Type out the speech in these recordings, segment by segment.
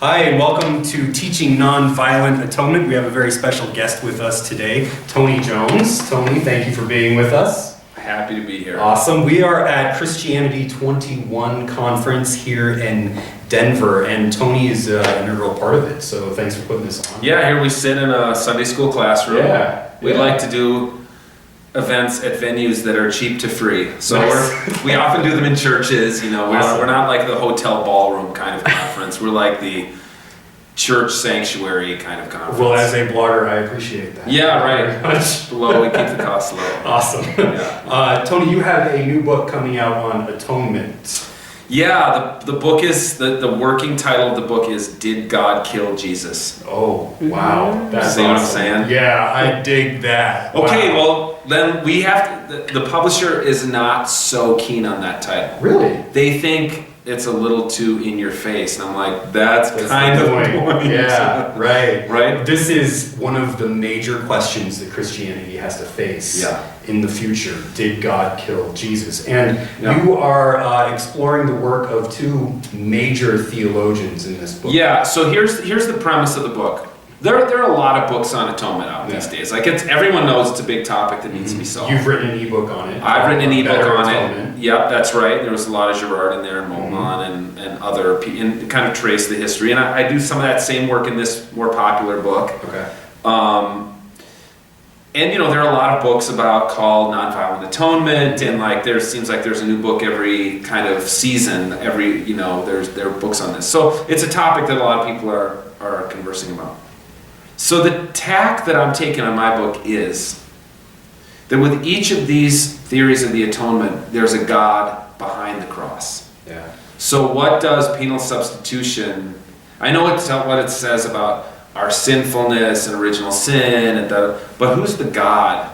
Hi, and welcome to Teaching Nonviolent Atonement. We have a very special guest with us today, Tony Jones. Tony, thank you for being with us. Happy to be here. Awesome. We are at Christianity 21 conference here in Denver, and Tony is an integral part of it, so thanks for putting this on. Yeah, here we sit in a Sunday school classroom. We like to do events at venues that are cheap to free. So nice. we often do them in churches, you know. We're not like the hotel ballroom kind of conference. We're like the church sanctuary kind of conference. Well, as a blogger, I appreciate that. Yeah, right. Low, we keep the costs low. Awesome. Yeah. Tony, you have a new book coming out on atonement. Yeah, the book is, the working title of the book is Did God Kill Jesus? Oh, wow. That's See awesome. what I'm saying? Yeah, I dig that. Okay, wow. well, then we have to, the publisher is not so keen on that title. Really? They think it's a little too in your face, and I'm like, that's kind of the point. Yeah, right. Right? This is one of the major questions that Christianity has to face in the future. Did God kill Jesus? And you are exploring the work of two major theologians in this book. Yeah, so here's the premise of the book. There are a lot of books on atonement out these days. Like everyone knows it's a big topic that needs to be solved. You've written an ebook on it. I've written an ebook on Atonement. it. Yep, that's right. There was a lot of Girard in there, and Moltman, and other people, and kind of trace the history. And I do some of that same work in this more popular book. Okay. And you know, there are a lot of books called Nonviolent Atonement, and like seems like there's a new book every kind of season. There are books on this. So it's a topic that a lot of people are conversing about. So the tack that I'm taking on my book is that with each of these theories of the atonement, there's a God behind the cross. Yeah. So what does penal substitution, I know what it says about our sinfulness and original sin, but who's the God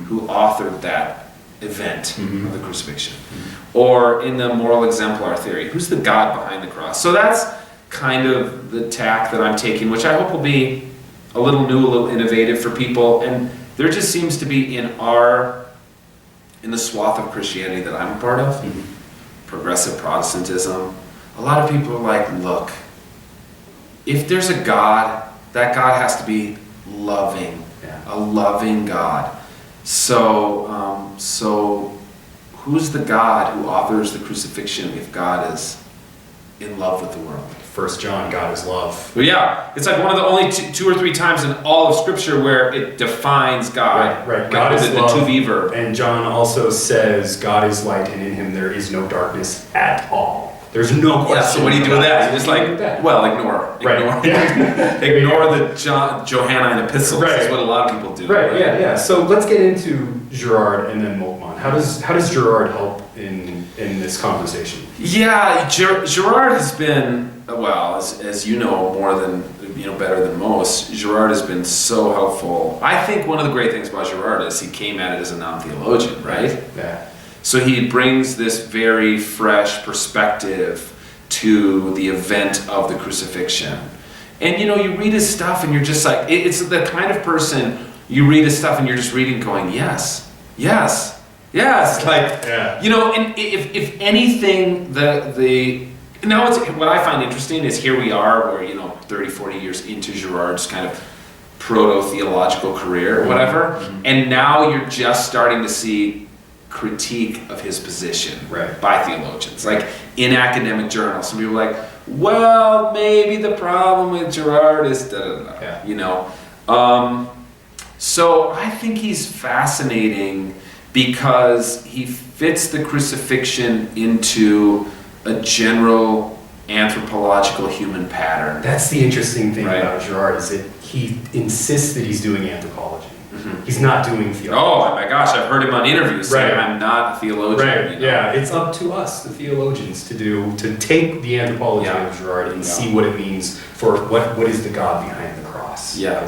who authored that event of the crucifixion? Or in the moral exemplar theory, who's the God behind the cross? So that's kind of the tack that I'm taking, which I hope will be a little new, a little innovative for people. And there just seems to be in the swath of Christianity that I'm a part of, progressive Protestantism, a lot of people are like, look, if there's a God, that God has to be loving, a loving God. So who's the God who authors the crucifixion if God is in love with the world? 1 John, God is love. Well, yeah, it's like one of the only two or three times in all of Scripture where it defines God. Right. God is love. The to-be verb. And John also says, God is light, and in him there is no darkness at all. There's no question. Yeah, so what do you do with that? You just like, well, ignore. Ignore the Johannine epistles. Right. That's what a lot of people do. Right, yeah. So let's get into Girard and then Moltmann. How does Girard help in this conversation? Yeah, Girard has been, well, as you know, better than most, Girard has been so helpful. I think one of the great things about Girard is he came at it as a non-theologian, right? Yeah. So he brings this very fresh perspective to the event of the crucifixion. And you read his stuff and you're just like, it's the kind of person, you read his stuff and you're just reading going, yes. Like, and if anything, what I find interesting is here we are, where 30, 40 years into Girard's kind of proto-theological career or whatever, and now you're just starting to see critique of his position by theologians, like in academic journals. Some people are like, well, maybe the problem with Girard is So I think he's fascinating because he fits the crucifixion into a general anthropological human pattern. That's the interesting thing about Girard, is that he insists that he's doing anthropology. He's not doing theology. Oh my gosh, I've heard him on interviews saying I'm not a theologian. Right, yeah. It's up to us, the theologians, to take the anthropology of Girard and see what it means for what is the God behind the cross. Yeah.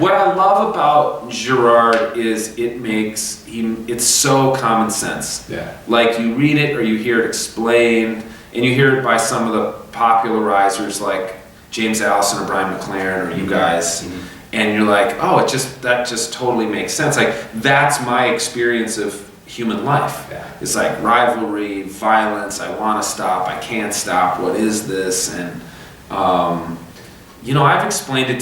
What I love about Girard is it's so common sense. Yeah. Like you read it or you hear it explained, and you hear it by some of the popularizers like James Allison or Brian McLaren or you guys. And you're like, oh, that just totally makes sense. Like, that's my experience of human life. It's like rivalry, violence, I want to stop, I can't stop, what is this? And I've explained it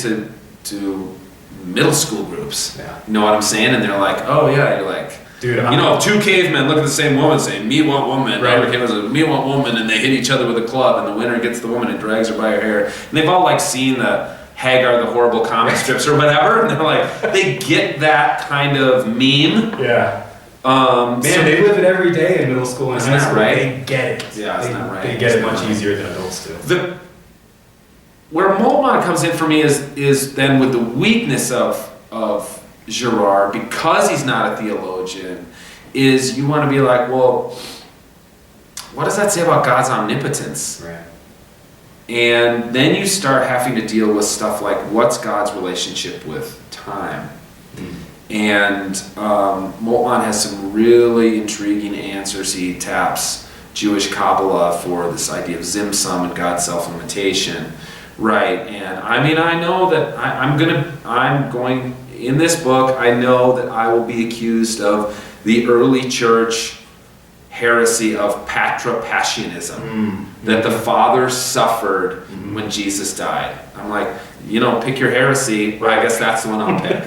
to middle school groups. Yeah. You know what I'm saying? And they're like, oh yeah, you're like, dude, two cavemen look at the same woman saying, me want woman, right. Other cavemen say, me want woman, and they hit each other with a club, and the winner gets the woman and drags her by her hair. And they've all like seen the Hagar, the horrible comic strips or whatever, and they're like, they get that kind of meme. Yeah. They live it every day in middle school and high school. Right? They get it. Yeah, isn't that right? They get it much easier than adults do. Where Moltmann comes in for me is then with the weakness of Girard, because he's not a theologian, is you want to be like, well, what does that say about God's omnipotence? Right. And then you start having to deal with stuff like, what's God's relationship with time? And Moltmann has some really intriguing answers. He taps Jewish Kabbalah for this idea of Zimsum and God's self-limitation, right? And I know that I'm going in this book. I know that I will be accused of the early church heresy of patripassianism, that the Father suffered when Jesus died. I'm like, pick your heresy. Well, I guess that's the one I'll pick.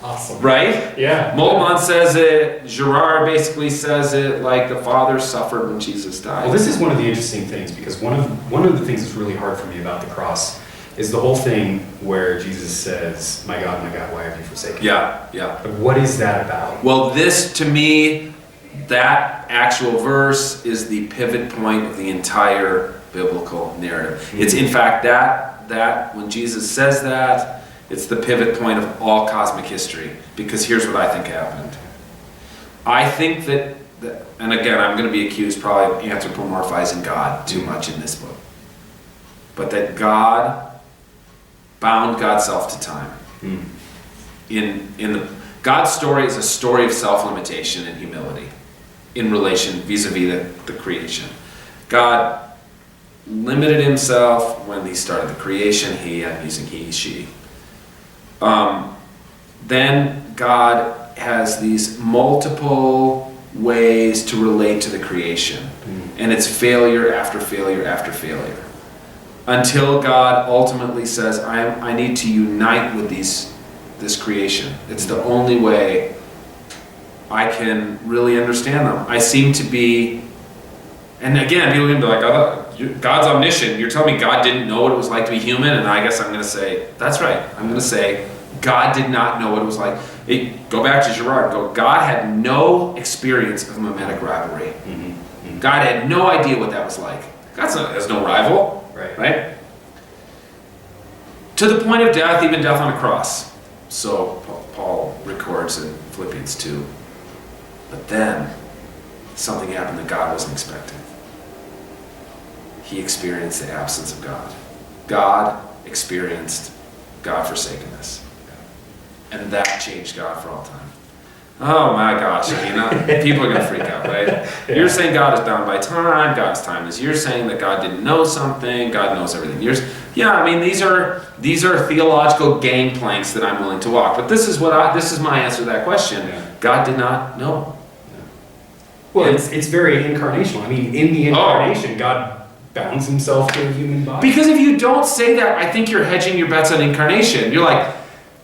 Awesome. Right? Yeah. Moltmann says it. Girard basically says it like the Father suffered when Jesus died. Well, this is one of the interesting things, because one of the things that's really hard for me about the cross is the whole thing where Jesus says, my God, why have you forsaken me?" Yeah. But what is that about? Well, this, to me, that actual verse is the pivot point of the entire biblical narrative. It's in fact that when Jesus says that, it's the pivot point of all cosmic history. Because here's what I think happened. I think that and again, I'm going to be accused probably of anthropomorphizing God too much in this book, but that God bound God's self to time. God's story is a story of self-limitation and humility in relation vis-a-vis the creation. God limited himself when he started the creation. I'm using he, she. Then God has these multiple ways to relate to the creation. And it's failure after failure after failure. Until God ultimately says, I need to unite with this creation. It's the only way I can really understand them. I seem to be, and again, people can be like, oh, God's omniscient. You're telling me God didn't know what it was like to be human? And I guess I'm going to say, that's right. I'm going to say, God did not know what it was like. Go back to Girard. God had no experience of mimetic rivalry. God had no idea what that was like. God has no rival. Right? To the point of death, even death on a cross. So Paul records in Philippians 2. But then, something happened that God wasn't expecting. He experienced the absence of God. God experienced God-forsakenness. And that changed God for all time. Oh my gosh, people are going to freak out, right? Yeah. You're saying God is bound by time, God's time is. You're saying that God didn't know something, God knows everything. These are theological gangplanks that I'm willing to walk. But this is my answer to that question. Yeah. God did not know. Yeah. Well, it's very incarnational. In the incarnation, God bounds himself to a human body. Because if you don't say that, I think you're hedging your bets on incarnation. You're like,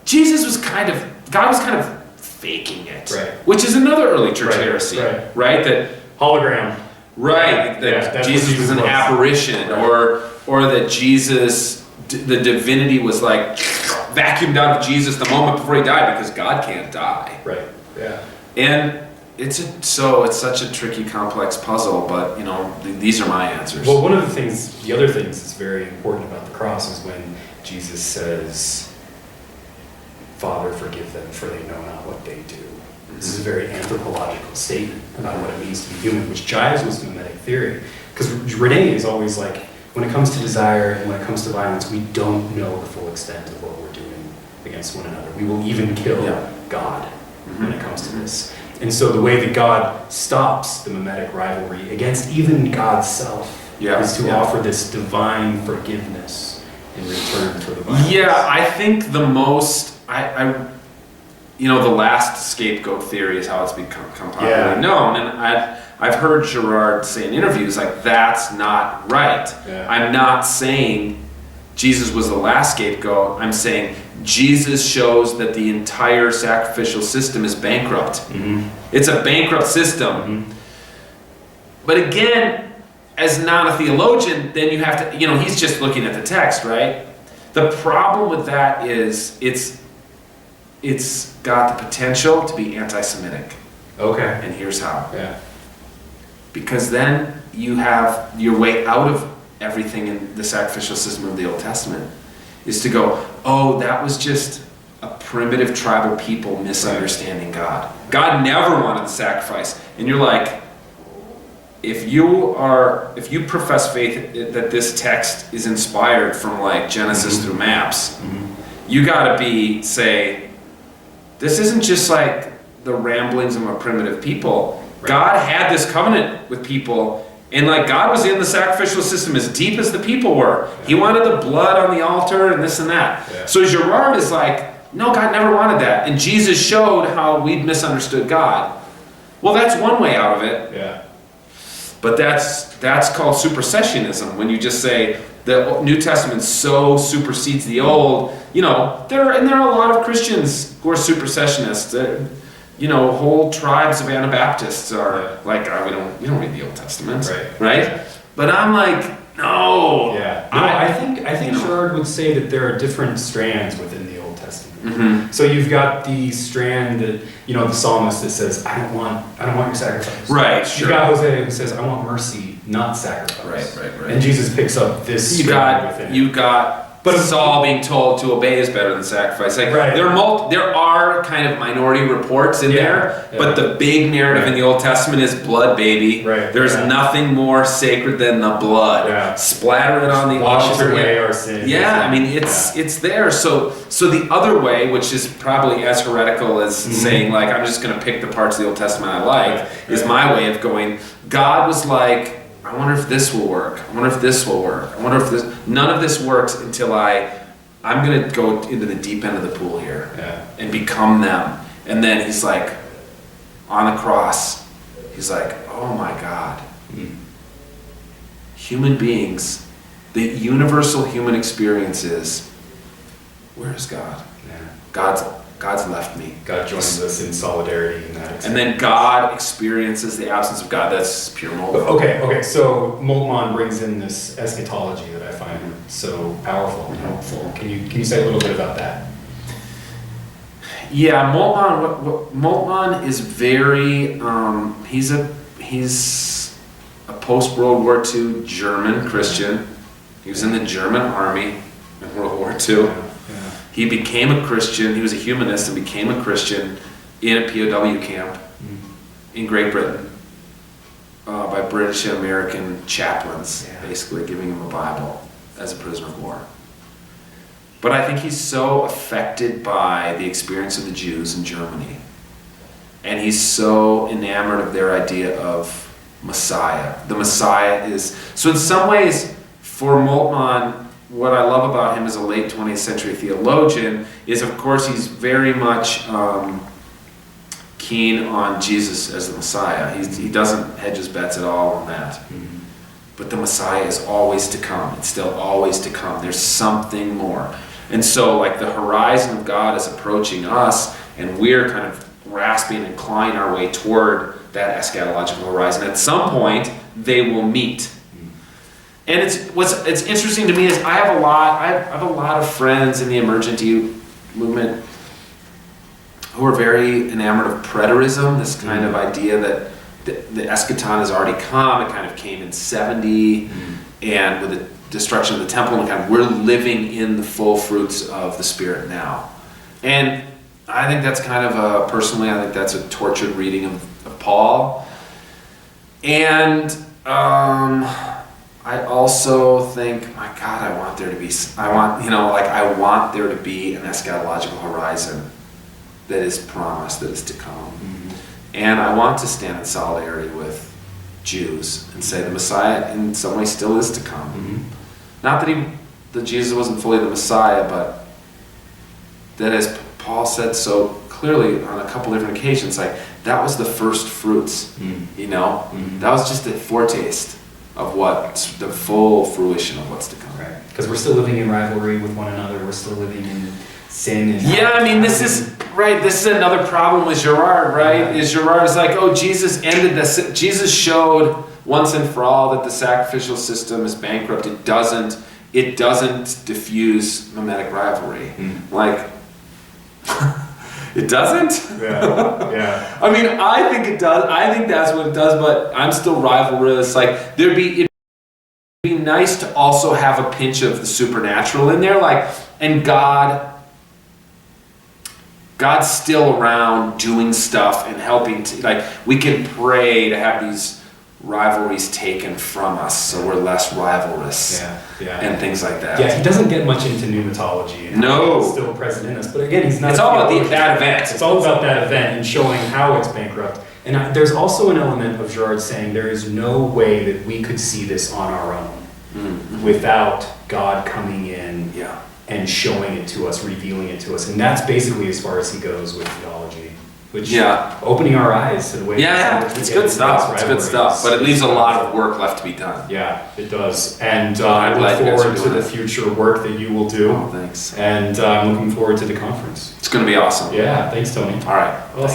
God was kind of faking it, right? Which is another early church heresy, right? That hologram, right? That Jesus was an apparition, or that Jesus, the divinity was like vacuumed out of Jesus the moment before he died, because God can't die, right? Yeah, and it's such a tricky, complex puzzle. But these are my answers. Well, the other things that's very important about the cross is when Jesus says, Father, forgive them, for they know not what they do. This is a very anthropological statement about what it means to be human, which jives with mimetic theory. Because Rene is always like, when it comes to desire and when it comes to violence, we don't know the full extent of what we're doing against one another. We will even kill God when it comes to this. And so the way that God stops the mimetic rivalry against even God's self is to offer this divine forgiveness in return for the violence. Yeah, I think the most... the last scapegoat theory is how it's become popularly known, and I've heard Girard say in interviews like, that's not right. Yeah. I'm not saying Jesus was the last scapegoat. I'm saying Jesus shows that the entire sacrificial system is bankrupt. It's a bankrupt system. But again, as not a theologian, then you have to, he's just looking at the text, right? The problem with that is it's got the potential to be anti-Semitic. Okay. And here's how. Yeah. Because then you have your way out of everything in the sacrificial system of the Old Testament is to go, oh, that was just a primitive tribal people misunderstanding God. God never wanted the sacrifice. And you're like, if you profess faith that this text is inspired from like Genesis through maps, you gotta say, this isn't just like the ramblings of a primitive people. Right. God had this covenant with people, and like God was in the sacrificial system as deep as the people were. Yeah. He wanted the blood on the altar and this and that. Yeah. So Girard is like, no, God never wanted that. And Jesus showed how we'd misunderstood God. Well, that's one way out of it. Yeah. But that's called supersessionism, when you just say the New Testament so supersedes the Old. There are a lot of Christians who are supersessionists. Whole tribes of Anabaptists are like, we don't read the Old Testament, right? But I'm like, no. Yeah. I think Girard would say that there are different strands within the Old Testament. So you've got the strand that the psalmist that says, I don't want your sacrifice. Right. Sure. You got Hosea who says, I want mercy, not sacrifice. Right. And Jesus picks up this strand within it. You got. But Saul being told to obey is better than sacrifice. Like, there are kind of minority reports in there, but the big narrative in the Old Testament is blood, baby. Right. There's nothing more sacred than the blood. Yeah. Splatter it on the altar. Away our sins. Yeah, I mean it's there. So the other way, which is probably as heretical as saying like I'm just going to pick the parts of the Old Testament I like, is my way of going. God was like, I wonder if this will work. I wonder if this will work. I wonder if this... None of this works until I'm going to go into the deep end of the pool here and become them. And then he's like, on the cross, he's like, oh my God. Human beings, the universal human experience is, where is God? Yeah. God's left me. God joins us in solidarity in that experience. And then God experiences the absence of God. That's pure Moltmann. Okay. So Moltmann brings in this eschatology that I find so powerful and helpful. Can you say a little bit about that? Yeah, Moltmann is very. He's a post-World War II German Christian. He was in the German army in World War II. He became a Christian. He was a humanist and became a Christian in a POW camp in Great Britain by British and American chaplains, basically giving him a Bible as a prisoner of war. But I think he's so affected by the experience of the Jews in Germany. And he's so enamored of their idea of Messiah. The Messiah is... So in some ways, for Moltmann, what I love about him as a late 20th century theologian is, of course, he's very much keen on Jesus as the Messiah. He doesn't hedge his bets at all on that. But the Messiah is always to come. It's still always to come. There's something more. And so, like, the horizon of God is approaching us, and we're kind of grasping and clawing our way toward that eschatological horizon. At some point, they will meet. And it's interesting to me is I have a lot of friends in the emergent movement who are very enamored of preterism, this kind of idea that the eschaton has already come. It kind of came in 70, and with the destruction of the temple, and we're living in the full fruits of the Spirit now. And I think that's kind of personally, I think that's a tortured reading of Paul. And I also think, my God, I want there to be an eschatological horizon that is promised, that is to come. And I want to stand in solidarity with Jews and say the Messiah in some way still is to come. Not that Jesus wasn't fully the Messiah, but that, as Paul said so clearly on a couple different occasions, like that was the first fruits, that was just a foretaste of the full fruition of what's to come. Right. Because we're still living in rivalry with one another. We're still living in sin. And yeah, I mean, this is right. This is another problem with Girard, right? Is Girard is like, oh, Jesus ended this. Jesus showed once and for all that the sacrificial system is bankrupt. It doesn't diffuse mimetic rivalry. Like, it doesn't? Yeah, yeah. I mean, I think it does. I think that's what it does, but I'm still rivalrous. Like, it'd be nice to also have a pinch of the supernatural in there. Like, and God's still around doing stuff and helping to, like, we can pray to have these rivalries taken from us so we're less rivalrous and things like that. Yeah, he doesn't get much into pneumatology. And no. It's still present in us. But again, he's not. It's all about that event. It's all about that event and showing how it's bankrupt. And there's also an element of Girard saying there is no way that we could see this on our own without God coming in and showing it to us, revealing it to us. And that's basically as far as he goes with theology. Which, opening our eyes to the way it's good stuff. It's good stuff. But it leaves a lot of work left to be done. Yeah, it does. And I look forward to the future work that you will do. Oh, thanks. And I'm looking forward to the conference. It's going to be awesome. Yeah, thanks, Tony. All right. Well,